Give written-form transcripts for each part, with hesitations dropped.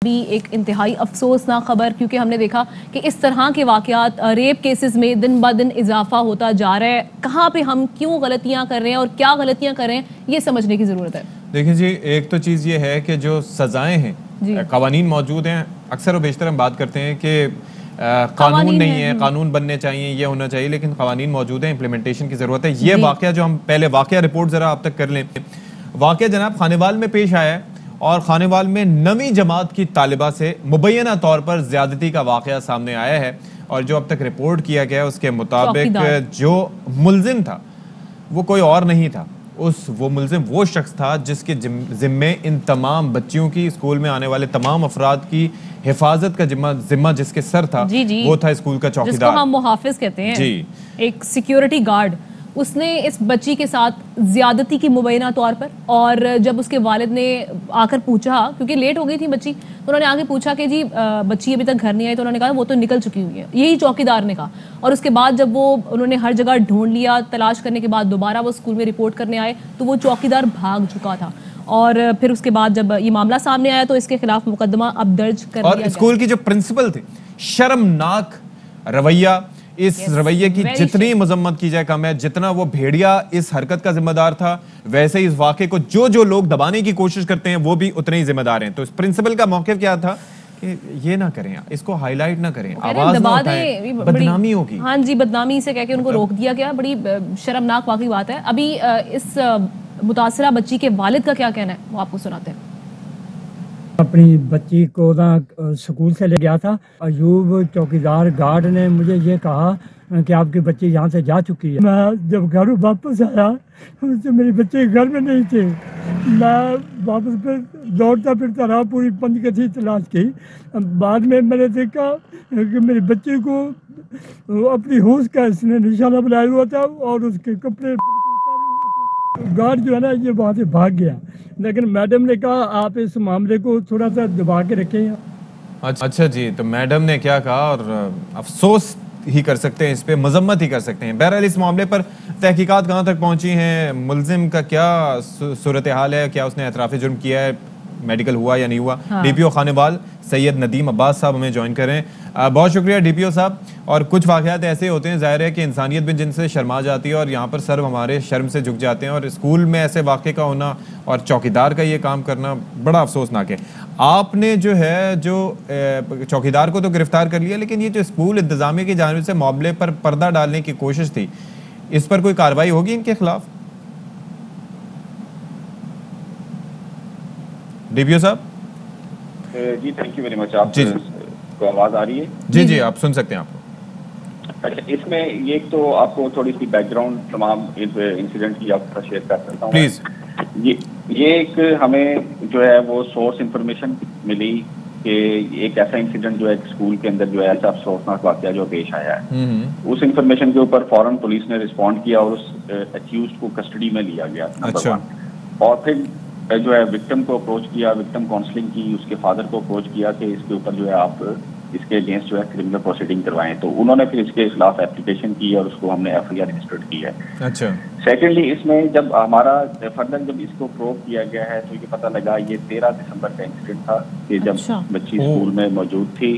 भी एक इंतहाई अफसोसनाक खबर, क्योंकि हमने देखा कि इस तरह के वाक़यात रेप केसेस में दिन ब दिन इजाफा होता जा रहा है। कहाँ पे हम क्यों गलतियाँ कर रहे हैं और क्या गलतियाँ कर रहे हैं, ये समझने की ज़रूरत है। देखिए जी, एक तो चीज़ ये है कि जो सज़ाएँ हैं, क़वानीन मौजूद हैं। अक्सर व बेशतर हम बात करते हैं कि कानून नहीं है, कानून बनने चाहिए, ये होना चाहिए, लेकिन क़वानीन मौजूद हैं, इम्प्लीमेंटेशन की ज़रूरत है। ये वाक़या जो हम पहले वाक़या रिपोर्ट ज़रा आप तक कर लें। वाक़या जनाब खानेवाल में पेश आया है और खानेवाल में 9वीं जमात की तालिबा से मुबैना तौर पर ज़्यादती का वाक़या सामने आया है। और जो अब तक रिपोर्ट किया गया है उसके मुताबिक जो मुल्ज़िम था वो कोई और नहीं था, वो मुल्ज़िम वो शख्स था जिसके ज़िम्मे इन तमाम बच्चियों की, स्कूल में आने वाले तमाम अफराद की हिफाजत का ज़िम्मा जिसके सर था, वो था स्कूल का चौकीदार, जिसको हम मुहाफिज कहते हैं जी, एक सिक्योरिटी गार्ड। उसने इस बच्ची के साथ ज्यादती की मुबैना तौर पर, और जब उसके वालिद ने आकर पूछा, क्योंकि लेट हो गई थी बच्ची, तो उन्होंने आगे पूछा कि जी बच्ची अभी तक घर नहीं आई, तो उन्होंने कहा वो तो निकल चुकी हुई है, यही चौकीदार ने कहा। और उसके बाद जब वो उन्होंने हर जगह ढूंढ लिया, तलाश करने के बाद दोबारा वो स्कूल में रिपोर्ट करने आए तो वो चौकीदार भाग चुका था। और फिर उसके बाद जब ये मामला सामने आया तो इसके खिलाफ मुकदमा अब दर्ज कर दिया गया। और स्कूल की जो प्रिंसिपल थी, शर्मनाक रवैया, इस रवैये की जितनी मजम्मत की जाए कम है। जितना वो भेड़िया इस हरकत का जिम्मेदार था, वैसे इस वाक़े को जो लोग दबाने की कोशिश करते हैं वो भी उतने ही जिम्मेदार हैं। तो इस प्रिंसिपल का मौक़िफ़ क्या था कि ये ना करें, इसको हाईलाइट ना करें, आवाज ना उठाएं, बदनामी होगी। हाँ जी, बदनामी से कह के उनको रोक दिया गया। बड़ी शर्मनाक वाकई बात है। अभी इस मुतासरा बच्ची के वालिद का क्या कहना है वो आपको सुनाते हैं। अपनी बच्ची को ना स्कूल से ले गया था। अयूब चौकीदार गार्ड ने मुझे ये कहा कि आपकी बच्ची यहाँ से जा चुकी है। मैं जब घर वापस आया तो मेरी बच्ची घर में नहीं थी। मैं वापस फिर दौड़ता फिरता रहा, पूरी पंचकथी तलाश की। बाद में मैंने देखा कि मेरी बच्ची को अपनी होश का इसने निशाना बनाया हुआ था और उसके कपड़े गार्ड जो है ना ये वहाँ से भाग गया। लेकिन मैडम ने कहा आप इस मामले को थोड़ा सा दबा के रखें। अच्छा जी, तो मैडम ने क्या कहा, और अफसोस ही कर सकते हैं, इस पे मजम्मत ही कर सकते हैं। बहरहाल इस मामले पर तहकीकात कहाँ तक पहुंची हैं, मुल्जिम का क्या सूरत हाल है, क्या उसने एतराफ़ जुर्म किया है, मेडिकल हुआ या नहीं हुआ। डीपीओ खानेवाल सैयद नदीम अब्बास साहब हमें ज्वाइन करें। बहुत शुक्रिया डीपीओ साहब। और कुछ वाक़यात ऐसे होते हैं, ज़ाहिर है कि इंसानियत भी जिनसे शर्मा जाती है और यहाँ पर सर हमारे शर्म से झुक जाते हैं, और स्कूल में ऐसे वाक़े का होना और चौकीदार का ये काम करना बड़ा अफसोसनाक है। आपने जो है चौकीदार को तो गिरफ्तार कर लिया, लेकिन ये जो स्कूल इंतज़ामिया की जानिब से मामले पर पर्दा डालने की कोशिश थी, इस पर कोई कार्रवाई होगी इनके खिलाफ? डीपीओ साहब जी, थैंक यू वेरी मच। आप को आवाज आ रही है? जी जी, आप सुन सकते हैं आपको। अच्छा, इसमें ये तो आपको थोड़ी सी बैकग्राउंड तमाम इंसिडेंट की आपका शेयर कर सकता हूँ प्लीज। ये एक हमें जो है वो सोर्स इंफॉर्मेशन मिली कि एक ऐसा इंसिडेंट जो है स्कूल के अंदर जो है ऐसा अफसोसनाक वाकया जो पेश आया है। उस इंफॉर्मेशन के ऊपर फौरन पुलिस ने रिस्पॉन्ड किया और उस अक्यूज्ड को कस्टडी में लिया गया। अच्छा। और फिर जो है विक्टिम को अप्रोच किया, विक्टिम काउंसलिंग की, उसके फादर को अप्रोच किया कि इसके ऊपर जो है आप इसके अगेंस्ट जो है क्रिमिनल प्रोसीडिंग करवाएं। तो उन्होंने फिर इसके खिलाफ एप्लीकेशन की और उसको हमने एफआईआर रजिस्टर्ड की है। अच्छा। सेकेंडली, इसमें जब हमारा फर्दर जब इसको प्रोव किया गया है तो ये पता लगा ये 13 दिसंबर का इंसिडेंट था कि जब बच्ची स्कूल में मौजूद थी,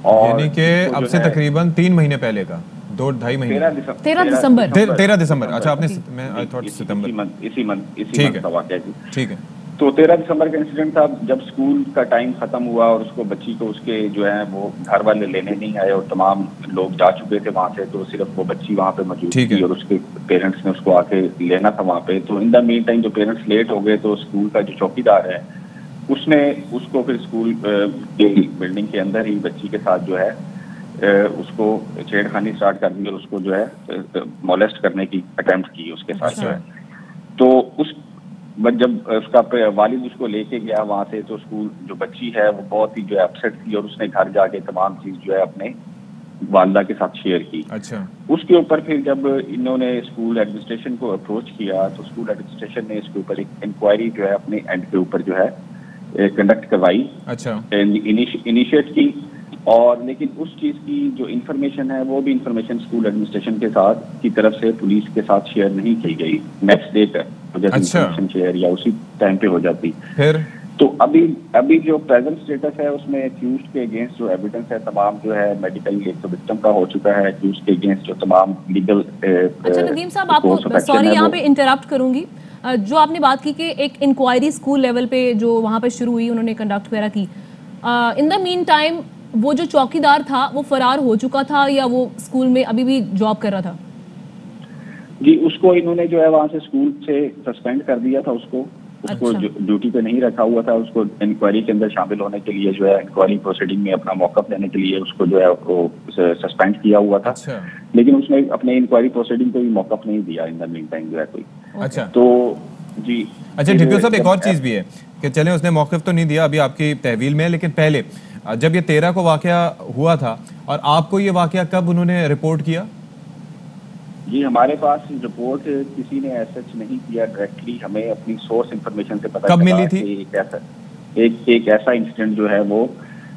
और यानी कि अब से तकरीबन 3 महीने पहले का, 2-2.5 महीने। 13 दिसंबर। अच्छा, आपने मैं आई थॉट सितंबर। इसी मंथ का वाकया जी। ठीक है। तो 13 दिसंबर का इंसिडेंट था। जब स्कूल का टाइम खत्म हुआ और उसको बच्ची को उसके जो है वो घर वाले लेने नहीं आए और तमाम लोग जा चुके थे वहाँ से, तो सिर्फ वो बच्ची वहाँ पे मौजूद थी और उसके पेरेंट्स ने उसको आके लेना था वहाँ पे। तो इन द मीन टाइम जो पेरेंट्स लेट हो गए तो स्कूल का जो चौकीदार है उसने उसको फिर स्कूल की बिल्डिंग के अंदर ही बच्ची के साथ जो है उसको छेड़खानी स्टार्ट कर दी और उसको जो है मोलेस्ट करने की अटेम्प्ट की उसके साथ जो है। तो उस जब उसका वालिद उसको लेके गया वहां से, तो स्कूल जो बच्ची है वो बहुत ही जो है अपसेट थी और उसने घर जाके तमाम चीज जो है अपने वालदा के साथ शेयर की। अच्छा। उसके ऊपर फिर जब इन्होंने स्कूल एडमिनिस्ट्रेशन को अप्रोच किया तो स्कूल एडमिनिस्ट्रेशन ने इसके ऊपर एक इंक्वायरी जो है अपने एंड के ऊपर जो है कंडक्ट करवाई। अच्छा। इनिशिएट की, और लेकिन उस चीज की जो इन्फॉर्मेशन है वो भी इन्फॉर्मेशन स्कूल एडमिनिस्ट्रेशन के साथ की तरफ से पुलिस के साथ शेयर नहीं की गई नेक्स्ट डे पर। जैसे इन्फॉर्मेशन शेयर या उसी टाइम पे हो जाती। फिर तो अभी जो प्रेजेंट स्टेटस है उसमें एक्यूज के अगेंस्ट जो एविडेंस है तमाम जो है मेडिकल एक तो विक्टिम का हो चुका है, एक्यूज के अगेंस्ट जो तमाम लीगल अच्छा नदीम साहब, आपको सॉरी यहाँ पे इंटरप्ट करूंगी, जो आपने बात की कि एक इंक्वायरी स्कूल लेवल पे जो वहाँ पे शुरू हुई, उन्होंने कंडक्ट वगैरह की, इन द मीन टाइम वो जो चौकीदार था वो फरार हो चुका था या वो स्कूल में अभी भी जॉब कर रहा था? जी, उसको इन्होंने जो है वहाँ से स्कूल से सस्पेंड कर दिया था, उसको ड्यूटी पे नहीं रखा हुआ था, उसको इंक्वायरी के अंदर शामिल होने के लिए जो है इंक्वायरी प्रोसीडिंग में अपना मौकफ लेने के लिए उसको जो है वो सस्पेंड किया हुआ था। अच्छा। लेकिन उसने अपने इंक्वायरी प्रोसीडिंग को भी मौकफ नहीं दिया इन द मीन टाइम जो है कोई। अच्छा। तो जी, अच्छा डिप्टी साहब, एक और चीज भी है कि चले उसने मौकफ तो नहीं दिया, अभी आपकी तहवील में है, लेकिन पहले जब ये 13 को वाकया हुआ था और आपको ये वाकया कब उन्होंने रिपोर्ट किया? जी, हमारे पास रिपोर्ट किसी ने ऐसा नहीं किया डायरेक्टली, हमें अपनी सोर्स इंफॉर्मेशन से पता कब मिली थी? एक ऐसा इंसिडेंट जो है वो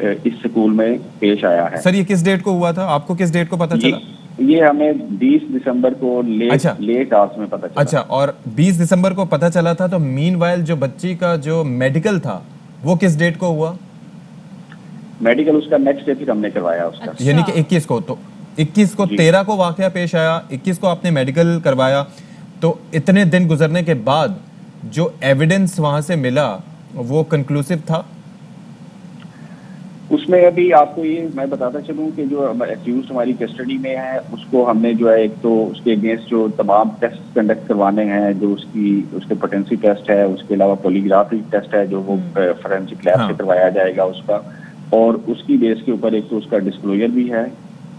इस स्कूल में पेश आया है। सर ये किस डेट को हुआ था, आपको किस डेट को पता चला? ये हमें 20 दिसंबर को लेट आवर्स में पता चला। अच्छा, और 20 दिसंबर को पता चला था, तो मीनवाइल जो बच्ची का जो मेडिकल था वो किस डेट को हुआ? मेडिकल उसका नेक्स्ट डे फिर हमने करवाया उसका। अच्छा। यानी कि 21 को, तो 21 को 13 को वाकया पेश आया, 21 को आपने मेडिकल करवाया, तो इतने दिन गुजरने के बाद जो एविडेंस वहां से मिला वो कंक्लूसिव था? उसमें अभी आपको ये मैं बताता चलूं कि जो एक्यूज हमारी कस्टडी में है उसको हमने जो है एक तो उसके अगेंस्ट जो तमाम टेस्ट कंडक्ट करवाने हैं, जो उसके पोटेंसी टेस्ट है, उसके अलावा पॉलीग्राफी टेस्ट है जो वो फोरेंसिक लैब से करवाया जाएगा उसका, और उसकी बेस के ऊपर एक तो उसका डिस्क्लोजर भी है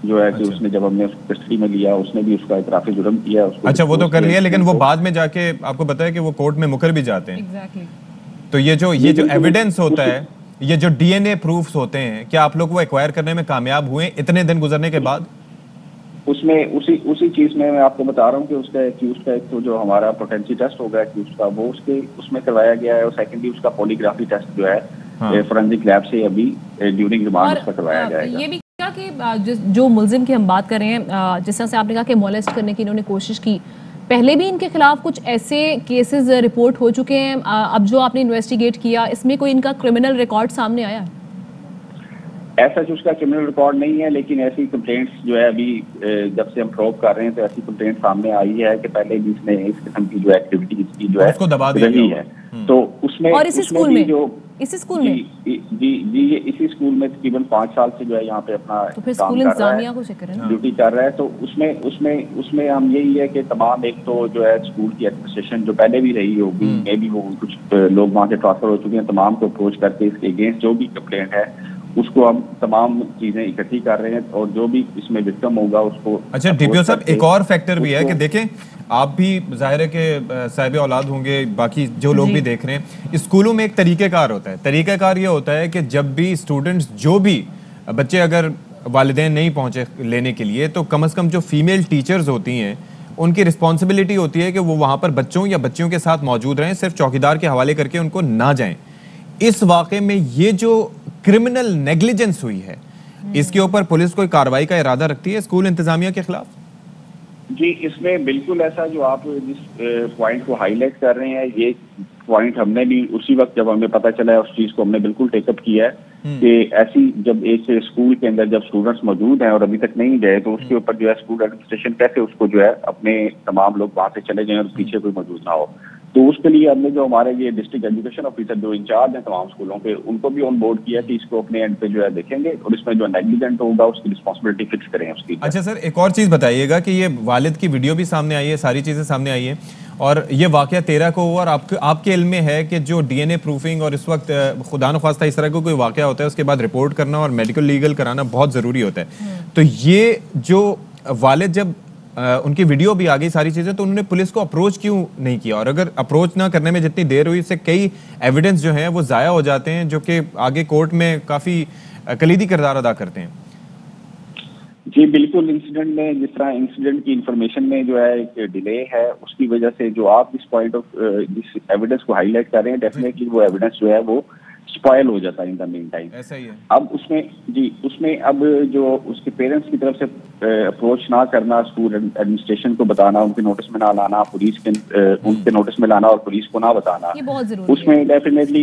जो है कि उसने जब हमने उसको कस्टडी में लिया उसने भी उसका इतराफ़ जुर्म किया उसको। अच्छा, वो तो कर लिया, लेकिन वो बाद में जाके आपको बताया कि वो कोर्ट में मुकर भी जाते हैं। Exactly. तो ये जो एविडेंस होता है, ये जो डीएनए प्रूफ्स होते हैं, क्या आप लोग वो एक्वायर करने में कामयाब हुए इतने दिन गुजरने के बाद? उसमें उसी चीज में मैं आपको बता रहा हूँ कि उसका एक्यूज का एक तो जो हमारा पोटेंसी टेस्ट होगा एक्यूज का वो उसमें करवाया गया है, और सेकेंडली उसका पॉलीग्राफी टेस्ट जो है फोरेंसिक लैब से अभी ड्यूरिंग रिमांड उसका करवाया जाएगा। ये भी कहा कि जो मुल्जिम की हम बात कर रहे हैं, जिस तरह से आपने कहा कि मोलेस्ट करने की इन्होंने कोशिश की, पहले भी इनके खिलाफ कुछ ऐसे केसेस रिपोर्ट हो चुके हैं, अब जो आपने इन्वेस्टिगेट किया इसमें कोई इनका क्रिमिनल रिकॉर्ड सामने आया? ऐसा जो उसका क्रिमिनल रिकॉर्ड नहीं है, लेकिन ऐसी कंप्लेंट्स जो है अभी जब से हम प्रोब कर रहे हैं तो ऐसी कंप्लेंट सामने आई है कि पहले भी इसने इस किस्म की जो एक्टिविटी की जो है उसको दबा रही है। तो उसमें और इसी स्कूल में जो इसी स्कूल में जी ये इसी स्कूल में तकरीबन 5 साल से जो है यहाँ पे अपना तो फिर स्कूल इंतजामिया को चेक करें ना, ड्यूटी कर रहा है। तो उसमें हम यही है कि तमाम एक तो जो है स्कूल की एडमिनिस्ट्रेशन जो पहले भी रही होगी, मे भी वो कुछ लोग वहाँ से ट्रांसफर हो चुके हैं, तमाम को अप्रोच करके इसके अगेंस्ट जो भी कंप्लेंट है उसको हम तमाम चीजें इकट्ठी कर रहे हैं, और जो भी इसमें विक्टिम होगा उसको। अच्छा डीपीओ साहब, एक और फैक्टर भी है कि देखें आप भी जाहिर है कि साहिब औलाद होंगे, बाकी जो लोग भी देख रहे हैं, स्कूलों में एक तरीक़ेकार होता है। तरीक़ेकार ये होता है कि जब भी स्टूडेंट्स, जो भी बच्चे अगर वालिदैन नहीं पहुंचे लेने के लिए, तो कम से कम जो फीमेल टीचर्स होती हैं उनकी रिस्पॉन्सिबिलिटी होती है कि वो वहाँ पर बच्चों या बच्चियों के साथ मौजूद रहें, सिर्फ चौकीदार के हवाले करके उनको ना जाएं। इस वाक़े में ये जो क्रिमिनल नेग्लिजेंस हुई है, इसके ऊपर पुलिस कोई कार्रवाई का इरादा रखती है स्कूल इंतजामिया के खिलाफ? जी, इसमें बिल्कुल ऐसा जो आप जिस पॉइंट को हाईलाइट कर रहे हैं, ये पॉइंट हमने भी उसी वक्त जब हमें पता चला है उस चीज को हमने बिल्कुल टेकअप किया है कि ऐसी जब एक स्कूल के अंदर जब स्टूडेंट्स मौजूद हैं और अभी तक नहीं गए, तो उसके ऊपर जो है स्कूल एडमिनिस्ट्रेशन कैसे उसको जो है अपने तमाम लोग वहां से चले जाएं और पीछे कोई मौजूद ना हो। तो उसके लिए हमने जो हमारे ये डिस्ट्रिक्ट एजुकेशन ऑफिसर जो इंचार्ज हैं तमाम स्कूलों के, उनको भी ऑन बोर्ड किया कि इसको अपने एंड पे जो है देखेंगे और इसमें जो नेग्लिजेंट होगा उसकी रिस्पॉन्सिबिलिटी फिक्स करें उसकी। अच्छा सर, एक और चीज़ बताइएगा कि ये वालिद की वीडियो भी सामने आई है, सारी चीज़ें सामने आई है, और ये वाकया 13 को हुआ, और आपके इल्म में है कि जो डीएनए प्रूफिंग और इस वक्त खुदा न ख्वास्ता इस तरह का कोई वाकया होता है उसके बाद रिपोर्ट करना और मेडिकल लीगल कराना बहुत ज़रूरी होता है। तो ये जो वालिद जब उनकी वीडियो भी आ गई सारी चीज़ें, तो उन्होंने पुलिस को अप्रोच क्यों नहीं किया? और अगर अप्रोच ना करने में जितनी देर हुई, इससे कई एविडेंस जो हैं वो ज़ाया हो जाते हैं जो कि आगे कोर्ट में काफ़ी कलीदी किरदार अदा करते हैं। जी बिल्कुल, इंसिडेंट में जिस तरह इंसिडेंट की इंफॉर्मेशन में जो है एक डिले है, उसकी वजह से जो आप इस पॉइंट ऑफ जिस एविडेंस को हाईलाइट कर रहे हैं, डेफिनेटली वो एविडेंस जो है वो स्पॉयल हो जाता है इन द मीन टाइम। ऐसा ही है। अब उसमें अब जो उसके पेरेंट्स की तरफ से अप्रोच ना करना, स्कूल एडमिनिस्ट्रेशन को बताना, उनके नोटिस में ना लाना, पुलिस के उनके नोटिस में लाना और पुलिस को ना बताना, ये बहुत जरूरी उसमें डेफिनेटली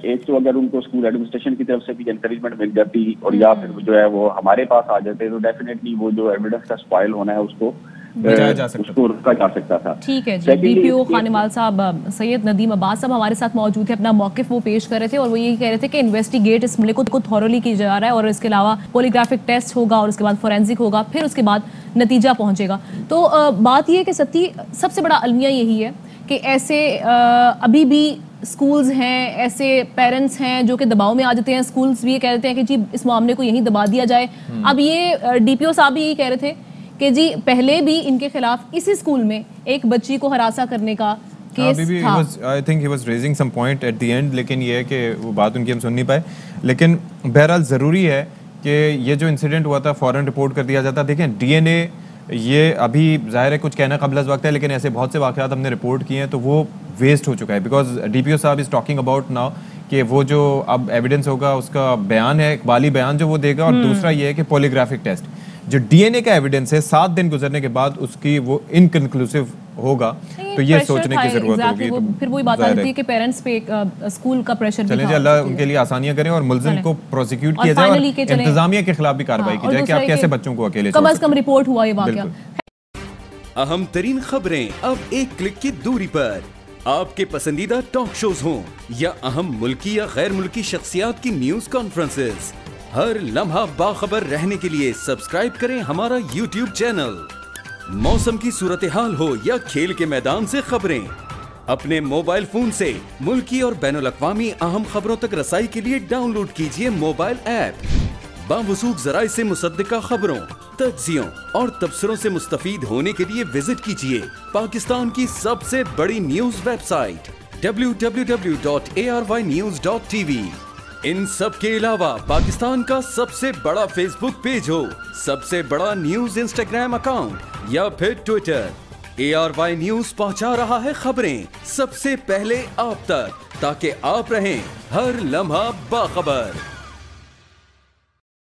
एक तो अगर उनको स्कूल एडमिनिस्ट्रेशन की तरफ से भी एनकरेजमेंट मिल जाती और या फिर जो है वो हमारे पास आ जाते तो डेफिनेटली वो जो एविडेंस का स्पॉयल होना है उसको उसको रोका जा सकता था। ठीक है जी। डीपीओ खानेवाल साहब सैयद नदीम अब्बास साहब हमारे साथ मौजूद थे, अपना मौकिफ वो पेश कर रहे थे और वो यही कह रहे थे कि इन्वेस्टिगेट इस मामले को थॉरोली किया जा रहा है और इसके अलावा पॉलीग्राफिक टेस्ट होगा और उसके बाद फोरेंसिक होगा, फिर उसके बाद नतीजा पहुंचेगा। तो बात यह है कि सत्ती सबसे बड़ा अलमिया यही है कि ऐसे अभी भी स्कूल्स हैं, ऐसे पेरेंट्स हैं जो कि दबाव में आ जाते हैं। स्कूल्स भी ये कह देते हैं कि जी इस मामले को यहीं दबा दिया जाए। अब ये डीपीओ साहब भी यही कह रहे थे कि जी पहले भी इनके खिलाफ इसी स्कूल में एक बच्ची को हरासा करने का केस था। I think he was raising some point at the end, लेकिन ये है कि वो बात उनकी हम सुन नहीं पाए। लेकिन बहरहाल ज़रूरी है कि ये जो इंसिडेंट हुआ था फ़ौरन रिपोर्ट कर दिया जाता। देखें डीएनए ये अभी ज़ाहिर है कुछ कहना कबल वक्त है, लेकिन ऐसे बहुत से वाक़यात हमने रिपोर्ट किए हैं तो वो वेस्ट हो चुका है। बिकॉज डीपीओ साहब इज़ टॉकिंग अबाउट नाउ कि वो जो अब एविडेंस होगा उसका बयान है, इकबाली बयान जो वो देगा, और दूसरा ये है कि पॉलीग्राफिक टेस्ट जो डीएनए का एविडेंस है 7 दिन गुजरने के बाद उसकी वो इनकंक्लूसिव होगा। तो ये सोचने की जरूरत होगी। तो फिर वही बात आ जाती है कि पेरेंट्स पे स्कूल का प्रेशर भी चलें, अल्लाह उनके लिए आसानियां करें और मुल्जिम को प्रोसिक्यूट किया जाए और इंतजामिया के खिलाफ भी कार्रवाई की जाए कि आप कैसे बच्चों को अकेले कम से कम रिपोर्ट हुआ ये वाकया। अहम तरीन खबरें अब एक क्लिक की दूरी पर। आपके पसंदीदा टॉक शोज हों या अहम मुल्की या गैर मुल्की शख्सियात की न्यूज कॉन्फ्रेंसेस, हर लम्हा बाखबर रहने के लिए सब्सक्राइब करें हमारा YouTube चैनल। मौसम की सूरत हाल हो या खेल के मैदान से खबरें, अपने मोबाइल फोन से मुल्की और बैनुल-अक़वामी अहम खबरों तक रसाई के लिए डाउनलोड कीजिए मोबाइल ऐप। बावसूख ज़राए से मुसद्दिका खबरों, तज्ज़ियों और तबसरों से मुस्तफ़ीद होने के लिए विजिट कीजिए पाकिस्तान की सबसे बड़ी न्यूज वेबसाइट www.arYnews.tv। इन सब के अलावा पाकिस्तान का सबसे बड़ा फेसबुक पेज हो, सबसे बड़ा न्यूज इंस्टाग्राम अकाउंट या फिर ट्विटर, ARY न्यूज पहुंचा रहा है खबरें सबसे पहले आप तक, ताकि आप रहें हर लम्हा बाखबर।